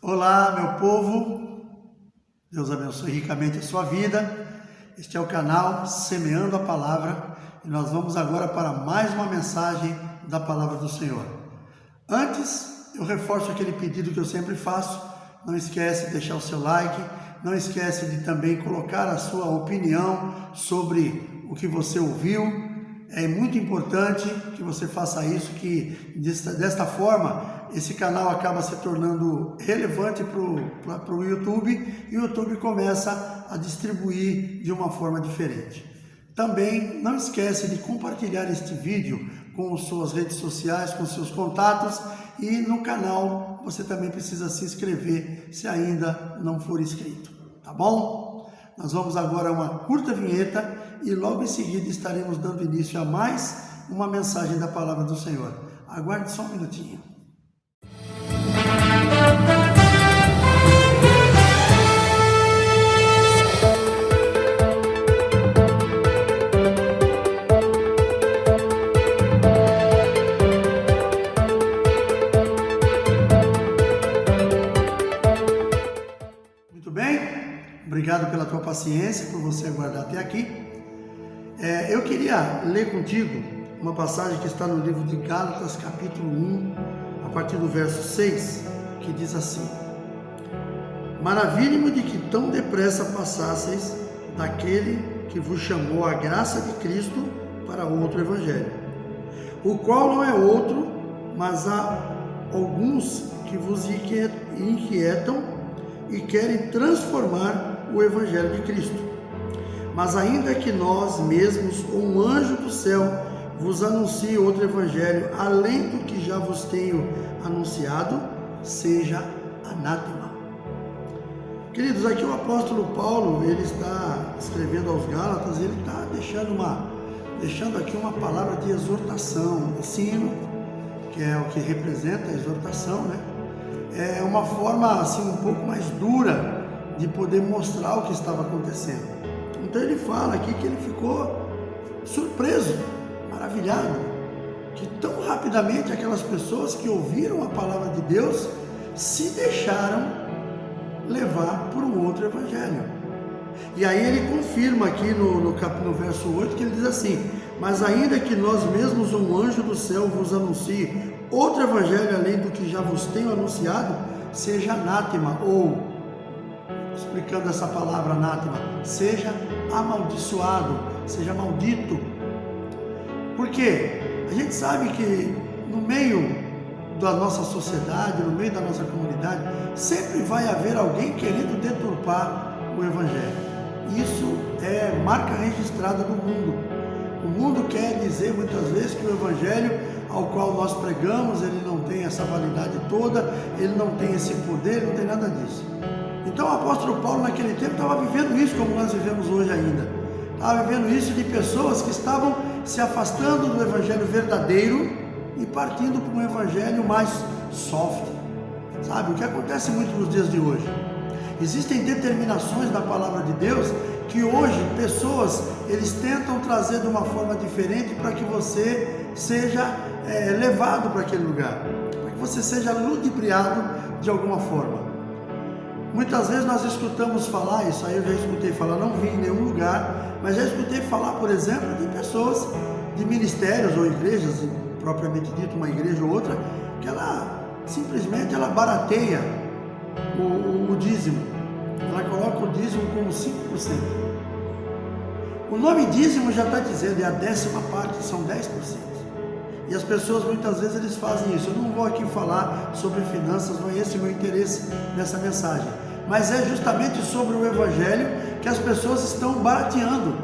Olá, meu povo, Deus abençoe ricamente a sua vida. Este é o canal Semeando a Palavra e nós vamos agora para mais uma mensagem da Palavra do Senhor. Antes, eu reforço aquele pedido que eu sempre faço: não esquece de deixar o seu like, não esquece de também colocar a sua opinião sobre o que você ouviu. É muito importante que você faça isso, que desta forma esse canal acaba se tornando relevante para o YouTube e o YouTube começa a distribuir de uma forma diferente. Também não esquece de compartilhar este vídeo com suas redes sociais, com seus contatos, e no canal você também precisa se inscrever se ainda não for inscrito, tá bom? Nós vamos agora a uma curta vinheta e logo em seguida estaremos dando início a mais uma mensagem da Palavra do Senhor. Aguarde só um minutinho. Muito bem? Obrigado pela tua paciência, por você aguardar até aqui. Eu queria ler contigo uma passagem que está no livro de Gálatas, capítulo 1, a partir do verso 6, que diz assim: Maravilho-me de que tão depressa passasseis daquele que vos chamou a graça de Cristo para outro evangelho, o qual não é outro, mas há alguns que vos inquietam e querem transformar o evangelho de Cristo. Mas ainda que nós mesmos ou um anjo do céu vos anuncie outro evangelho além do que já vos tenho anunciado, seja anátema. Queridos, aqui o apóstolo Paulo, ele está escrevendo aos Gálatas, ele está deixando aqui uma palavra de exortação, ensino, que é o que representa a exortação, né? É uma forma assim um pouco mais dura de poder mostrar o que estava acontecendo. Então ele fala aqui que ele ficou surpreso, maravilhado, que tão rapidamente aquelas pessoas que ouviram a palavra de Deus se deixaram levar por um outro evangelho. E aí ele confirma aqui no verso 8 que ele diz assim: mas ainda que nós mesmos ou um anjo do céu vos anuncie outro evangelho além do que já vos tenho anunciado, seja anátema, ou, explicando essa palavra anátema, seja amaldiçoado, seja maldito. Porque a gente sabe que no meio da nossa sociedade, no meio da nossa comunidade, sempre vai haver alguém querendo deturpar o evangelho. Isso é marca registrada do mundo. O mundo quer dizer muitas vezes que o evangelho ao qual nós pregamos, ele não tem essa validade toda, ele não tem esse poder, não tem nada disso. Então o apóstolo Paulo naquele tempo estava vivendo isso como nós vivemos hoje ainda. Estava vivendo isso de pessoas que estavam se afastando do evangelho verdadeiro e partindo para um evangelho mais soft. Sabe, o que acontece muito nos dias de hoje? Existem determinações da palavra de Deus que hoje pessoas, eles tentam trazer de uma forma diferente para que você seja levado para aquele lugar, para que você seja ludibriado de alguma forma. Muitas vezes nós escutamos falar, isso aí eu já escutei falar, não vi em nenhum lugar, mas já escutei falar, por exemplo, de pessoas, de ministérios ou igrejas, propriamente dito uma igreja ou outra, que ela simplesmente barateia o dízimo, ela coloca o dízimo como 5%. O nome dízimo já está dizendo, é a 10ª parte, são 10%. E as pessoas muitas vezes eles fazem isso. Eu não vou aqui falar sobre finanças, não é esse o meu interesse nessa mensagem, mas é justamente sobre o evangelho que as pessoas estão barateando.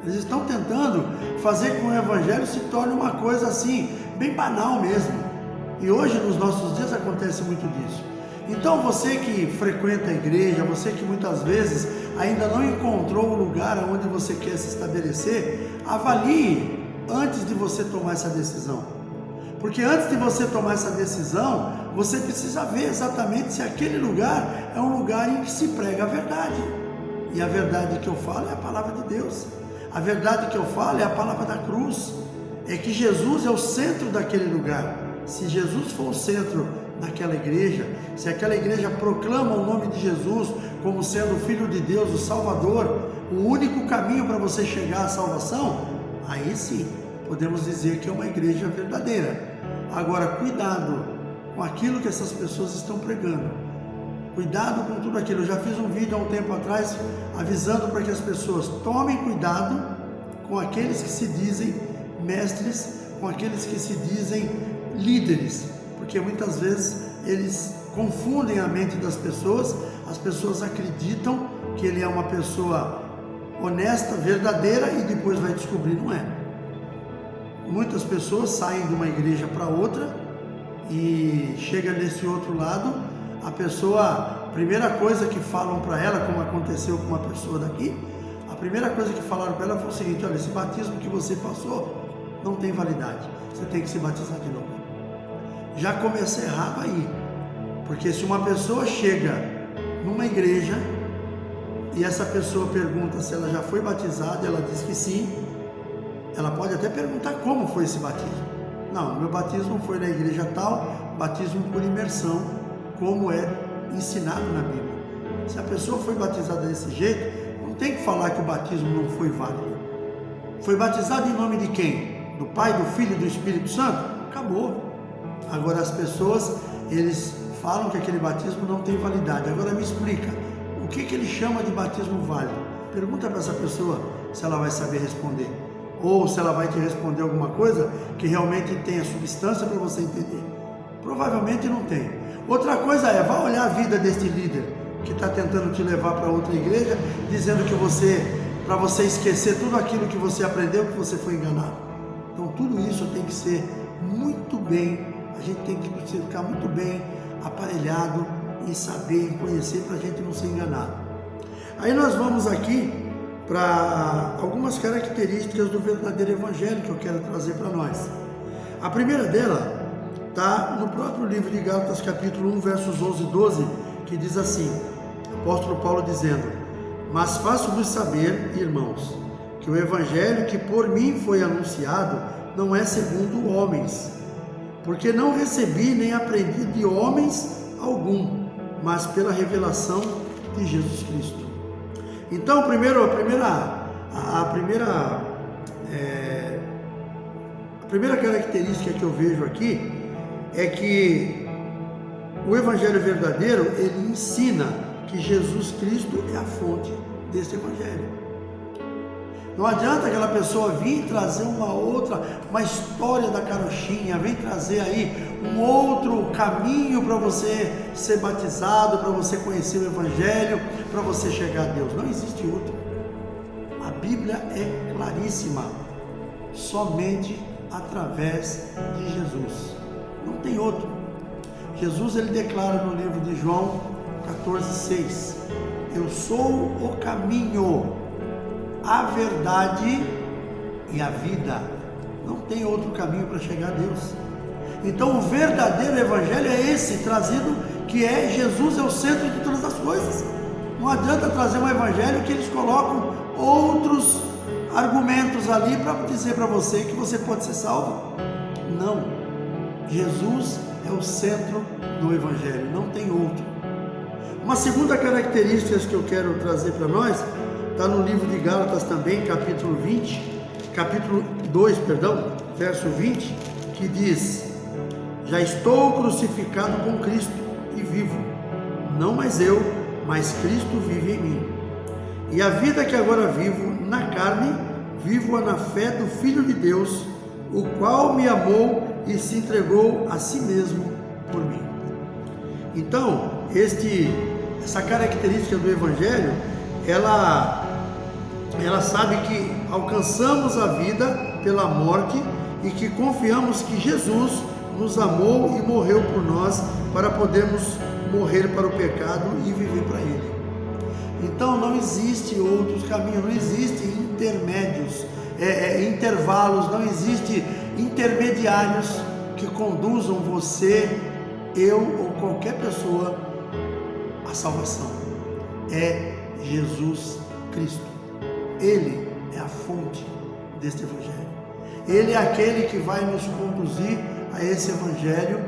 Eles estão tentando fazer com que o evangelho se torne uma coisa assim, bem banal mesmo. E hoje nos nossos dias acontece muito disso. Então você que frequenta a igreja, você que muitas vezes ainda não encontrou o lugar onde você quer se estabelecer, avalie antes de você tomar essa decisão. Porque antes de você tomar essa decisão, você precisa ver exatamente se aquele lugar é um lugar em que se prega a verdade. E a verdade que eu falo é a palavra de Deus. A verdade que eu falo é a palavra da cruz. É que Jesus é o centro daquele lugar. Se Jesus for o centro daquela igreja, se aquela igreja proclama o nome de Jesus como sendo o Filho de Deus, o Salvador, o único caminho para você chegar à salvação, aí sim, podemos dizer que é uma igreja verdadeira. Agora, cuidado com aquilo que essas pessoas estão pregando. Cuidado com tudo aquilo. Eu já fiz um vídeo há um tempo atrás avisando para que as pessoas tomem cuidado com aqueles que se dizem mestres, com aqueles que se dizem líderes, porque muitas vezes eles confundem a mente das pessoas. As pessoas acreditam que ele é uma pessoa honesta, verdadeira, e depois vai descobrir não é. Muitas pessoas saem de uma igreja para outra e chega nesse outro lado, a pessoa, a primeira coisa que falam para ela, como aconteceu com uma pessoa daqui, a primeira coisa que falaram para ela foi o seguinte: olha, esse batismo que você passou não tem validade, você tem que se batizar de novo. Já começa errado aí, porque se uma pessoa chega numa igreja e essa pessoa pergunta se ela já foi batizada, ela diz que sim, ela pode até perguntar como foi esse batismo. Não, meu batismo foi na igreja tal, batismo por imersão, como é ensinado na Bíblia. Se a pessoa foi batizada desse jeito, não tem que falar que o batismo não foi válido. Foi batizado em nome de quem? Do Pai, do Filho e do Espírito Santo? Acabou. Agora as pessoas, eles falam que aquele batismo não tem validade. Agora me explica, o que ele chama de batismo válido? Pergunta para essa pessoa se ela vai saber responder. Ou se ela vai te responder alguma coisa que realmente tenha substância para você entender. Provavelmente não tem. Outra coisa é, vá olhar a vida deste líder que está tentando te levar para outra igreja, dizendo que para você esquecer tudo aquilo que você aprendeu, que você foi enganado. Então tudo isso tem que ser muito bem, a gente tem que ficar muito bem aparelhado em saber, em conhecer, para a gente não ser enganado. Aí nós vamos aqui para algumas características do verdadeiro evangelho que eu quero trazer para nós. A primeira dela está no próprio livro de Gálatas, capítulo 1, versos 11 e 12, que diz assim, apóstolo Paulo dizendo: mas faço-vos saber, irmãos, que o evangelho que por mim foi anunciado não é segundo homens, porque não recebi nem aprendi de homens algum, mas pela revelação de Jesus Cristo. Então, a primeira característica que eu vejo aqui é que o evangelho verdadeiro, ele ensina que Jesus Cristo é a fonte desse evangelho. Não adianta aquela pessoa vir trazer uma história da carochinha, vem trazer aí um outro caminho para você ser batizado, para você conhecer o evangelho, para você chegar a Deus. Não existe outro. A Bíblia é claríssima, somente através de Jesus. Não tem outro. Jesus, ele declara no livro de João 14,6: eu sou o caminho, a verdade e a vida. Não tem outro caminho para chegar a Deus. Então o verdadeiro evangelho é esse, trazido, que é Jesus é o centro de todas as coisas. Não adianta trazer um evangelho que eles colocam outros argumentos ali para dizer para você que você pode ser salvo. Não, Jesus é o centro do evangelho, não tem outro. Uma segunda característica que eu quero trazer para nós está no livro de Gálatas também, capítulo 2, verso 20, que diz: já estou crucificado com Cristo e vivo, não mais eu, mas Cristo vive em mim. E a vida que agora vivo na carne, vivo-a na fé do Filho de Deus, o qual me amou e se entregou a si mesmo por mim. Então, essa característica do evangelho, ela sabe que alcançamos a vida pela morte e que confiamos que Jesus nos amou e morreu por nós para podermos morrer para o pecado e viver para Ele. Então não existe outros caminhos, não existe intermédios, intervalos, não existe intermediários que conduzam você, eu ou qualquer pessoa à salvação. É Jesus Cristo. Ele é a fonte deste evangelho. Ele é aquele que vai nos conduzir a esse evangelho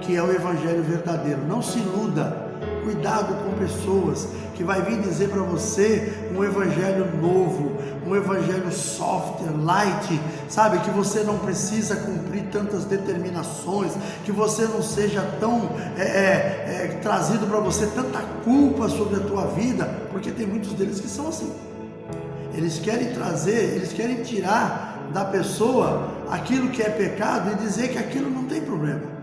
que é o evangelho verdadeiro. Não se iluda. Cuidado com pessoas que vai vir dizer para você um evangelho novo, um evangelho software, light, sabe? Que você não precisa cumprir tantas determinações, que você não seja tão trazido para você tanta culpa sobre a tua vida, porque tem muitos deles que são assim. Eles querem tirar da pessoa aquilo que é pecado e dizer que aquilo não tem problema.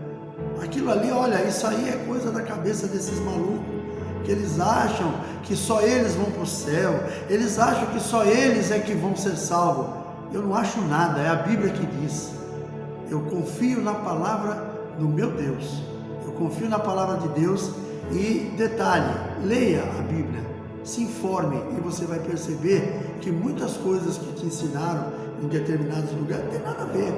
Aquilo ali, olha, isso aí é coisa da cabeça desses malucos, que eles acham que só eles vão para o céu, eles acham que só eles é que vão ser salvos. Eu não acho nada, é a Bíblia que diz. Eu confio na palavra do meu Deus, eu confio na palavra de Deus. E detalhe, leia a Bíblia, se informe e você vai perceber que muitas coisas que te ensinaram em determinados lugares não tem nada a ver.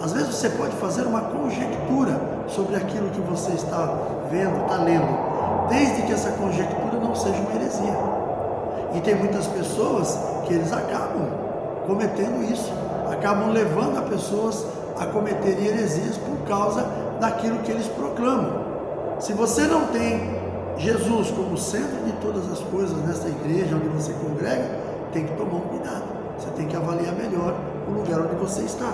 Às vezes você pode fazer uma conjectura sobre aquilo que você está vendo, está lendo, desde que essa conjectura não seja uma heresia. E tem muitas pessoas que eles acabam cometendo isso, acabam levando as pessoas a cometerem heresias por causa daquilo que eles proclamam. Se você não tem Jesus como centro de todas as coisas nessa igreja onde você congrega, tem que tomar um cuidado. Você tem que avaliar melhor o lugar onde você está.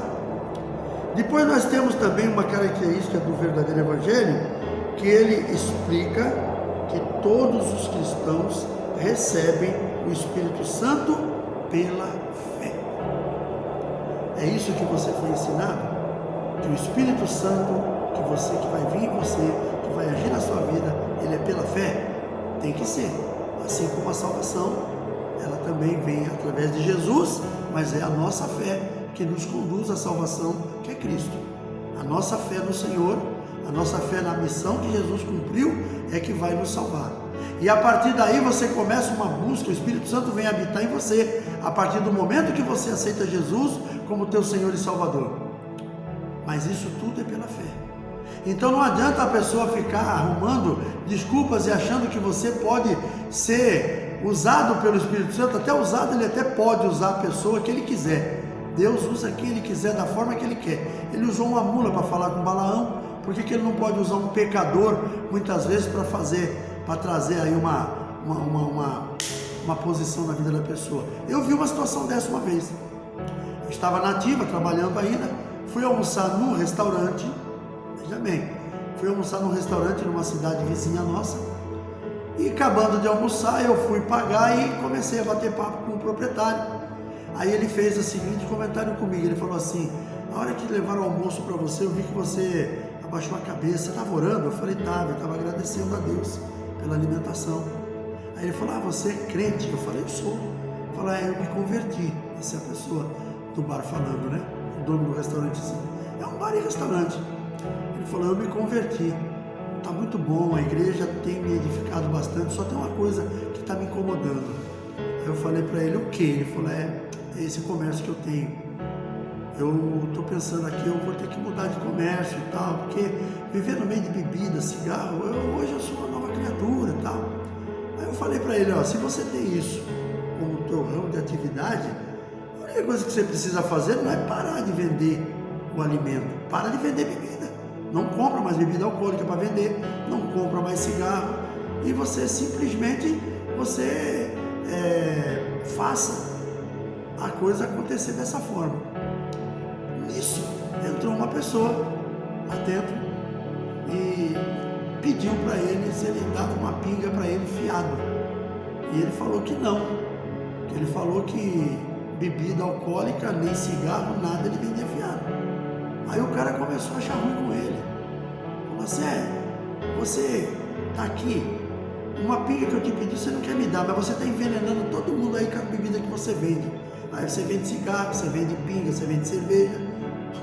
Depois nós temos também uma característica do verdadeiro evangelho, que ele explica que todos os cristãos recebem o Espírito Santo pela fé. É isso que você foi ensinado? Que o Espírito Santo, que vai vir em você, que vai agir na sua vida, ele é pela fé? Tem que ser. Assim como a salvação, ela também vem através de Jesus, mas é a nossa fé que nos conduz à salvação, que é Cristo. A nossa fé no Senhor, a nossa fé na missão que Jesus cumpriu, é que vai nos salvar. E a partir daí você começa uma busca, o Espírito Santo vem habitar em você, a partir do momento que você aceita Jesus como teu Senhor e Salvador. Mas isso tudo é pela fé. Então não adianta a pessoa ficar arrumando desculpas e achando que você pode ser usado pelo Espírito Santo. Até usado, ele até pode usar a pessoa que ele quiser. Deus usa quem ele quiser, da forma que ele quer. Ele usou uma mula para falar com Balaão. Por que ele não pode usar um pecador muitas vezes para trazer aí uma posição na vida da pessoa? Eu vi uma situação dessa uma vez. Eu estava na ativa, trabalhando ainda, fui almoçar num restaurante. Veja bem, fui almoçar num restaurante numa cidade vizinha nossa. E acabando de almoçar, eu fui pagar e comecei a bater papo com o proprietário. Aí ele fez o seguinte comentário comigo, ele falou assim: na hora que levaram o almoço para você, eu vi que você abaixou a cabeça, você estava orando? Eu falei: eu estava agradecendo a Deus pela alimentação. Aí ele falou: você é crente? Eu falei: eu sou. Ele falou: eu me converti. Essa é a pessoa do bar falando, né? O dono do restaurante assim. É um bar e restaurante. Ele falou: eu me converti. Está muito bom, a igreja tem me edificado bastante, só tem uma coisa que está me incomodando. Aí eu falei para ele: o quê? Ele falou: é esse comércio que eu tenho. Eu estou pensando aqui, eu vou ter que mudar de comércio e tal, porque viver no meio de bebida, cigarro, hoje eu sou uma nova criatura e tal. Aí eu falei para ele: se você tem isso como teu ramo de atividade, a única coisa que você precisa fazer não é parar de vender o alimento, para de vender bebida. Não compra mais bebida alcoólica para vender, não compra mais cigarro, e você simplesmente faça a coisa acontecer dessa forma. Nisso entrou uma pessoa lá dentro e pediu para ele se ele dava uma pinga para ele fiado. E ele falou que não, que ele falou que bebida alcoólica, nem cigarro, nada ele vendia fiado. Aí o cara começou a achar ruim com ele. Falou assim: você tá aqui, uma pinga que eu te pedi você não quer me dar, mas você está envenenando todo mundo aí com a bebida que você vende. Aí você vende cigarro, você vende pinga, você vende cerveja.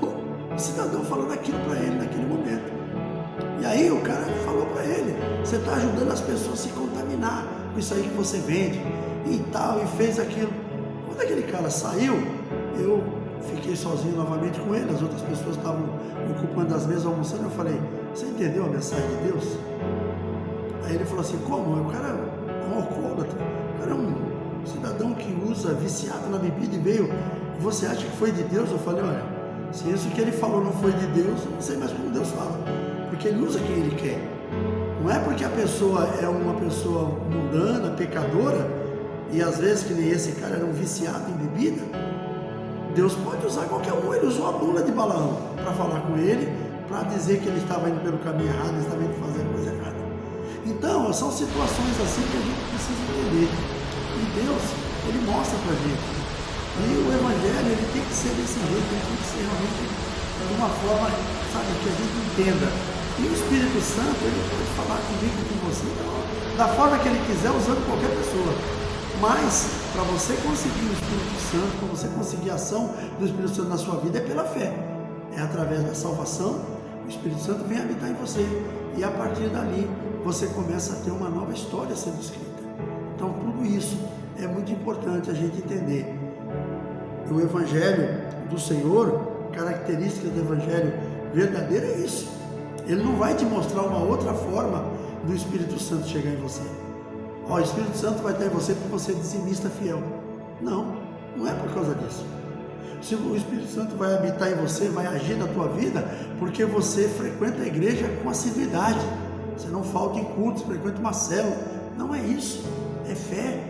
O cidadão falando aquilo para ele naquele momento. E aí o cara falou para ele: você está ajudando as pessoas a se contaminar com isso aí que você vende e tal, e fez aquilo. Quando aquele cara saiu, eu fiquei sozinho novamente com ele, as outras pessoas estavam ocupando as mesas, almoçando. Eu falei: você entendeu a mensagem de Deus? Aí ele falou assim: como? O cara é um alcoólatra, o cara é um cidadão que usa, viciado na bebida, e veio, você acha que foi de Deus? Eu falei: olha, se isso que ele falou não foi de Deus, eu não sei mais como Deus fala, porque Ele usa quem Ele quer. Não é porque a pessoa é uma pessoa mundana, pecadora, e às vezes que nem esse cara era um viciado em bebida. Deus pode usar qualquer um. Ele usou a mula de Balaão para falar com ele, para dizer que ele estava indo pelo caminho errado, ele estava indo fazer a coisa errada. Então, são situações assim que a gente precisa entender. E Deus, Ele mostra para a gente. E o Evangelho, ele tem que ser desse jeito, ele tem que ser realmente de uma forma, sabe, que a gente entenda. E o Espírito Santo, ele pode falar comigo e com você da forma que ele quiser, usando qualquer pessoa. Mas, para você conseguir o Espírito Santo, para você conseguir a ação do Espírito Santo na sua vida, é pela fé. É através da salvação, o Espírito Santo vem habitar em você. E a partir dali, você começa a ter uma nova história sendo escrita. Então, tudo isso é muito importante a gente entender. O Evangelho do Senhor, características do Evangelho verdadeiro é isso. Ele não vai te mostrar uma outra forma do Espírito Santo chegar em você. O Espírito Santo vai estar em você porque você é dizimista fiel. Não, não é por causa disso. Se o Espírito Santo vai habitar em você, vai agir na tua vida, porque você frequenta a igreja com assiduidade. Você não falta em cultos, frequenta uma célula. Não é isso, é fé.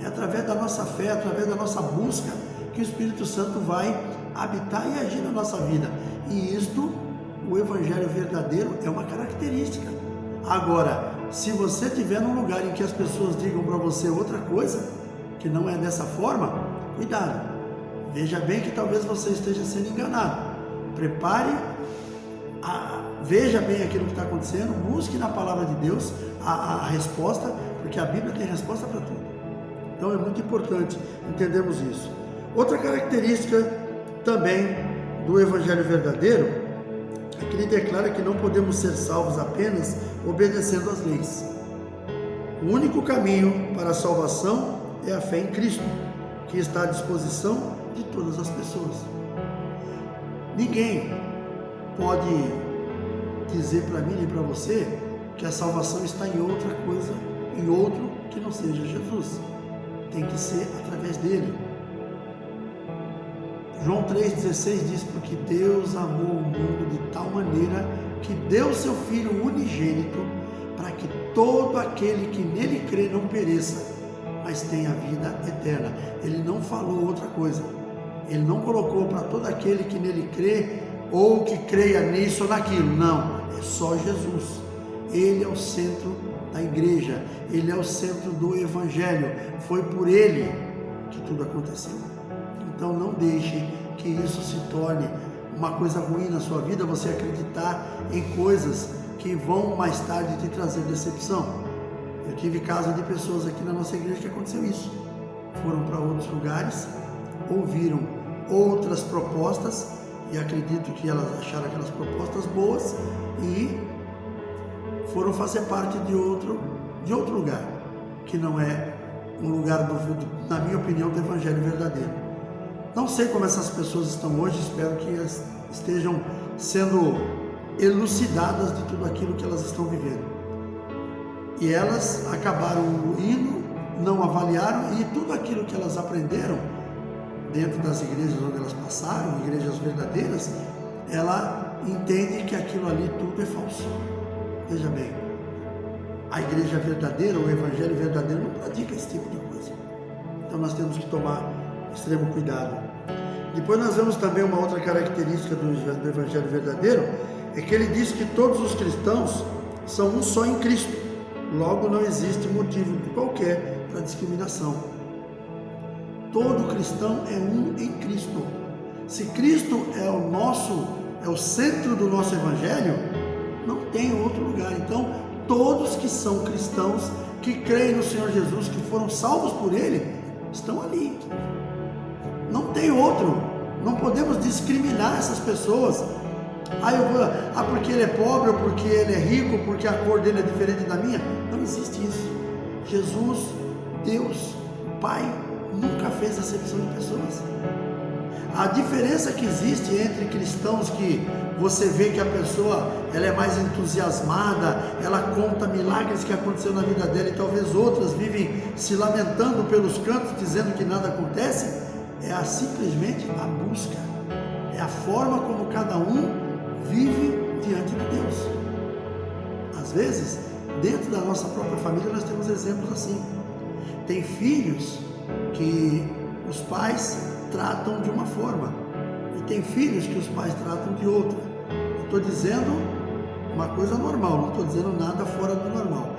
É através da nossa fé, através da nossa busca, que o Espírito Santo vai habitar e agir na nossa vida. E isto, o Evangelho verdadeiro, é uma característica. Agora, se você estiver num lugar em que as pessoas digam para você outra coisa, que não é dessa forma, cuidado. Veja bem que talvez você esteja sendo enganado. Prepare, veja bem aquilo que está acontecendo, busque na palavra de Deus a resposta, porque a Bíblia tem resposta para tudo. Então é muito importante entendermos isso. Outra característica também do Evangelho verdadeiro é que ele declara que não podemos ser salvos apenas obedecendo às leis. O único caminho para a salvação é a fé em Cristo, que está à disposição de todas as pessoas. Ninguém pode dizer para mim e para você que a salvação está em outra coisa, em outro que não seja Jesus. Tem que ser através dele. João 3,16 diz: porque Deus amou o mundo de tal maneira que deu seu Filho unigênito, para que todo aquele que nele crê não pereça, mas tenha vida eterna. Ele não falou outra coisa. Ele não colocou para todo aquele que nele crê, ou que creia nisso ou naquilo. Não, é só Jesus. Ele é o centro da igreja, ele é o centro do Evangelho. Foi por ele que tudo aconteceu. Então não deixe que isso se torne uma coisa ruim na sua vida, você acreditar em coisas que vão mais tarde te trazer decepção. Eu tive casos de pessoas aqui na nossa igreja que aconteceu isso. Foram para outros lugares, ouviram outras propostas e acredito que elas acharam aquelas propostas boas e foram fazer parte de outro lugar, que não é um lugar, na minha opinião, do Evangelho verdadeiro. Não sei como essas pessoas estão hoje, espero que elas estejam sendo elucidadas de tudo aquilo que elas estão vivendo. E elas acabaram indo, não avaliaram, e tudo aquilo que elas aprenderam dentro das igrejas onde elas passaram, igrejas verdadeiras, ela entende que aquilo ali tudo é falso. Veja bem, a igreja verdadeira, o Evangelho verdadeiro não pratica esse tipo de coisa. Então nós temos que tomar extremo cuidado. Depois nós vemos também uma outra característica do Evangelho verdadeiro, é que ele diz que todos os cristãos são um só em Cristo. Logo não existe motivo qualquer para discriminação. Todo cristão é um em Cristo. Se Cristo é o centro do nosso Evangelho, não tem outro lugar. Então todos que são cristãos, que creem no Senhor Jesus, que foram salvos por Ele, estão ali. Não tem outro. Não podemos discriminar essas pessoas. Porque ele é pobre, ou porque ele é rico, porque a cor dele é diferente da minha. Não existe isso. Jesus, Deus, o Pai, nunca fez acepção de pessoas. A diferença que existe entre cristãos, que você vê que a pessoa ela é mais entusiasmada, ela conta milagres que aconteceram na vida dela, e talvez outras vivem se lamentando pelos cantos, dizendo que nada acontece, é simplesmente a busca, é a forma como cada um vive diante de Deus. vezes, dentro da nossa própria família, nós temos exemplos assim. Tem filhos que os pais tratam de uma forma, e tem filhos que os pais tratam de outra. Eu estou dizendo uma coisa normal, não estou dizendo nada fora do normal.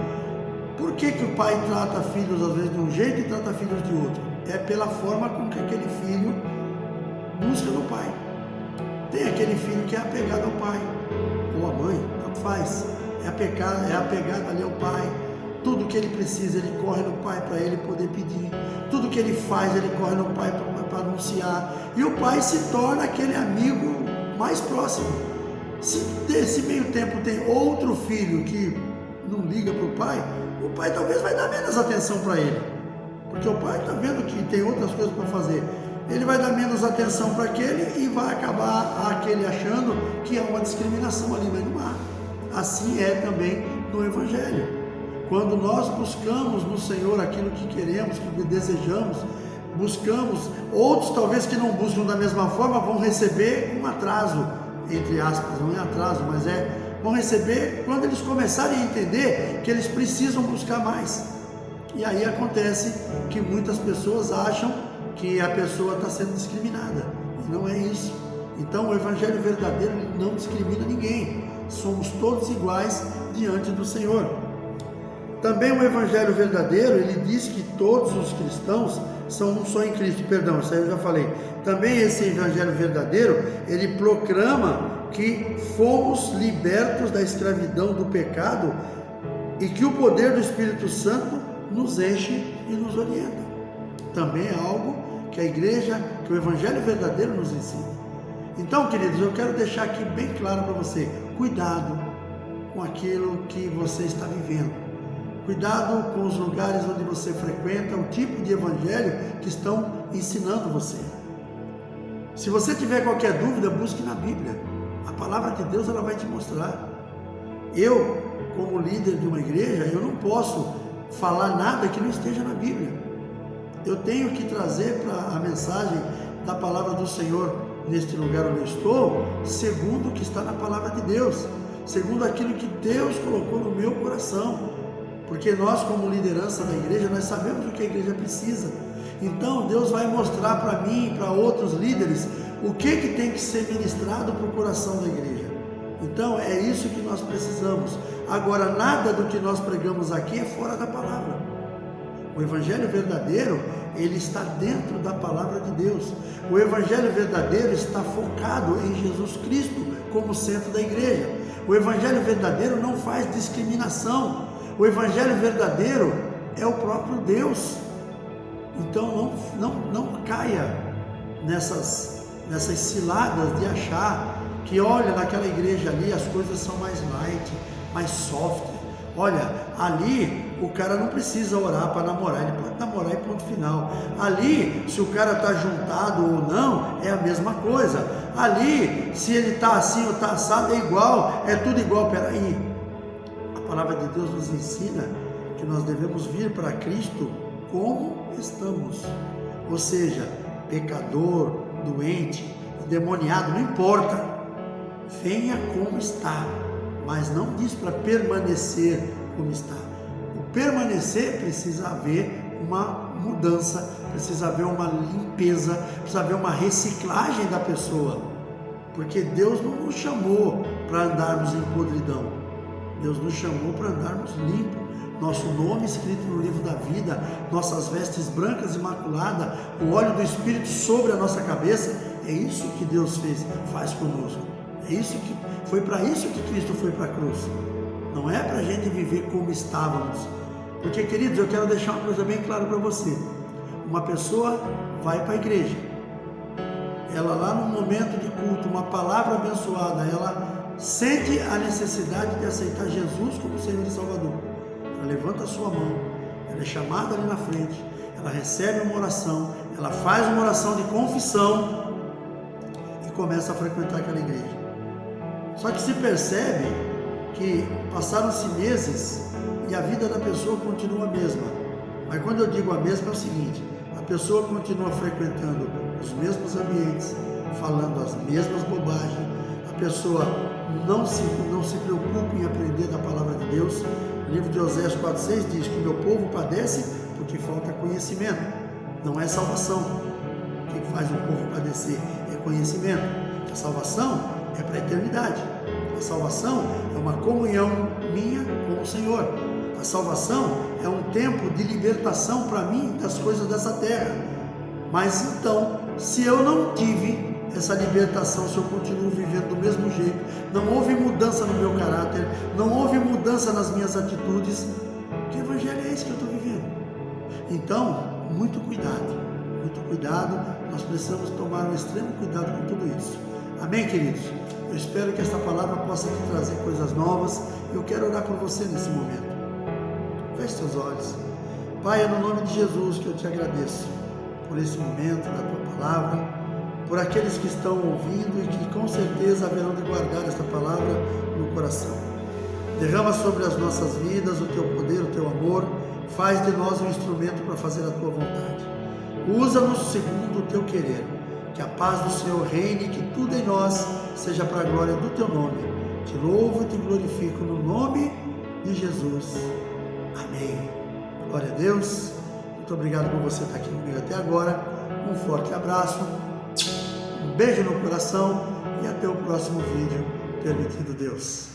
Por que o pai trata filhos às vezes de um jeito e trata filhos de outro? É pela forma com que aquele filho busca no pai. Tem aquele filho que é apegado ao pai, ou à mãe, tanto faz. É apegado ali ao pai. Tudo que ele precisa, ele corre no pai para ele poder pedir. Tudo que ele faz, ele corre no pai para anunciar. E o pai se torna aquele amigo mais próximo. Se desse meio tempo tem outro filho que não liga para o pai talvez vai dar menos atenção para ele. Porque o pai está vendo que tem outras coisas para fazer. Ele vai dar menos atenção para aquele e vai acabar aquele achando que há uma discriminação ali, mas não há. Assim é também no Evangelho. Quando nós buscamos no Senhor aquilo que queremos, que desejamos, buscamos, outros talvez que não buscam da mesma forma vão receber um atraso, entre aspas, não é atraso, mas vão receber quando eles começarem a entender que eles precisam buscar mais. E aí acontece que muitas pessoas acham que a pessoa está sendo discriminada, e não é isso. Então o Evangelho verdadeiro não discrimina ninguém, somos todos iguais diante do Senhor. Também o Evangelho verdadeiro, ele diz que todos os cristãos são um só em Cristo, perdão, isso aí eu já falei. Também esse Evangelho verdadeiro, ele proclama que fomos libertos da escravidão do pecado e que o poder do Espírito Santo nos enche e nos orienta. Também é algo que a igreja, que o Evangelho verdadeiro nos ensina. Então, queridos, eu quero deixar aqui bem claro para você, cuidado com aquilo que você está vivendo. Cuidado com os lugares onde você frequenta, o tipo de evangelho que estão ensinando você. Se você tiver qualquer dúvida, busque na Bíblia. A palavra de Deus ela vai te mostrar. Eu, como líder de uma igreja, eu não posso falar nada que não esteja na Bíblia. Eu tenho que trazer para a mensagem da palavra do Senhor neste lugar onde eu estou, segundo o que está na palavra de Deus, segundo aquilo que Deus colocou no meu coração. Porque nós, como liderança da igreja, nós sabemos o que a igreja precisa. Então Deus vai mostrar para mim e para outros líderes o que tem que ser ministrado para o coração da igreja. Então é isso que nós precisamos. Agora, nada do que nós pregamos aqui é fora da palavra. O Evangelho verdadeiro, ele está dentro da palavra de Deus. O Evangelho verdadeiro está focado em Jesus Cristo como centro da igreja. O Evangelho verdadeiro não faz discriminação. O Evangelho verdadeiro é o próprio Deus. Então não caia nessas ciladas de achar que, olha, naquela igreja ali as coisas são mais light, mais soft. Olha, ali o cara não precisa orar para namorar, ele pode namorar e ponto final. Ali, se o cara está juntado ou não, é a mesma coisa. Ali, se ele está assim ou está assado, é igual, é tudo igual. Peraí. A palavra de Deus nos ensina que nós devemos vir para Cristo como estamos, ou seja, pecador, doente, endemoniado, não importa, venha como está, mas não diz para permanecer como está. O permanecer precisa haver uma mudança, precisa haver uma limpeza, precisa haver uma reciclagem da pessoa, porque Deus não nos chamou para andarmos em podridão. Deus nos chamou para andarmos limpos, nosso nome escrito no livro da vida, nossas vestes brancas imaculadas, o óleo do Espírito sobre a nossa cabeça. É isso que Deus faz conosco. É isso que foi para isso que Cristo foi para a cruz. Não é para a gente viver como estávamos. Porque, queridos, eu quero deixar uma coisa bem clara para você. Uma pessoa vai para a igreja, ela lá no momento de culto, uma palavra abençoada, ela sente a necessidade de aceitar Jesus como Senhor e Salvador. Ela levanta a sua mão, ela é chamada ali na frente, ela recebe uma oração, ela faz uma oração de confissão e começa a frequentar aquela igreja. Só que se percebe que passaram-se meses e a vida da pessoa continua a mesma. Mas quando eu digo a mesma é o seguinte: a pessoa continua frequentando os mesmos ambientes, falando as mesmas bobagens, a pessoa não se preocupe em aprender da palavra de Deus. O livro de Oséias 4,6 diz que meu povo padece porque falta conhecimento. Não é salvação. O que faz o povo padecer é conhecimento. A salvação é para a eternidade. A salvação é uma comunhão minha com o Senhor. A salvação é um tempo de libertação para mim das coisas dessa terra. Mas então, se eu não tive essa libertação, se eu continuo vivendo do mesmo jeito, não houve mudança no meu caráter, não houve mudança nas minhas atitudes, que evangelho é esse que eu estou vivendo? Então, muito cuidado, nós precisamos tomar um extremo cuidado com tudo isso. Amém, queridos? Eu espero que esta palavra possa te trazer coisas novas. Eu quero orar por você nesse momento. Feche seus olhos. Pai, é no nome de Jesus que eu te agradeço por esse momento da tua palavra, por aqueles que estão ouvindo e que com certeza haverão de guardar esta palavra no coração. Derrama sobre as nossas vidas o teu poder, o teu amor, faz de nós um instrumento para fazer a tua vontade. Usa-nos segundo o teu querer, que a paz do Senhor reine, que tudo em nós seja para a glória do teu nome. Te louvo e te glorifico no nome de Jesus. Amém. Glória a Deus. Muito obrigado por você estar aqui comigo até agora. Um forte abraço, um beijo no coração e até o próximo vídeo, permitindo Deus.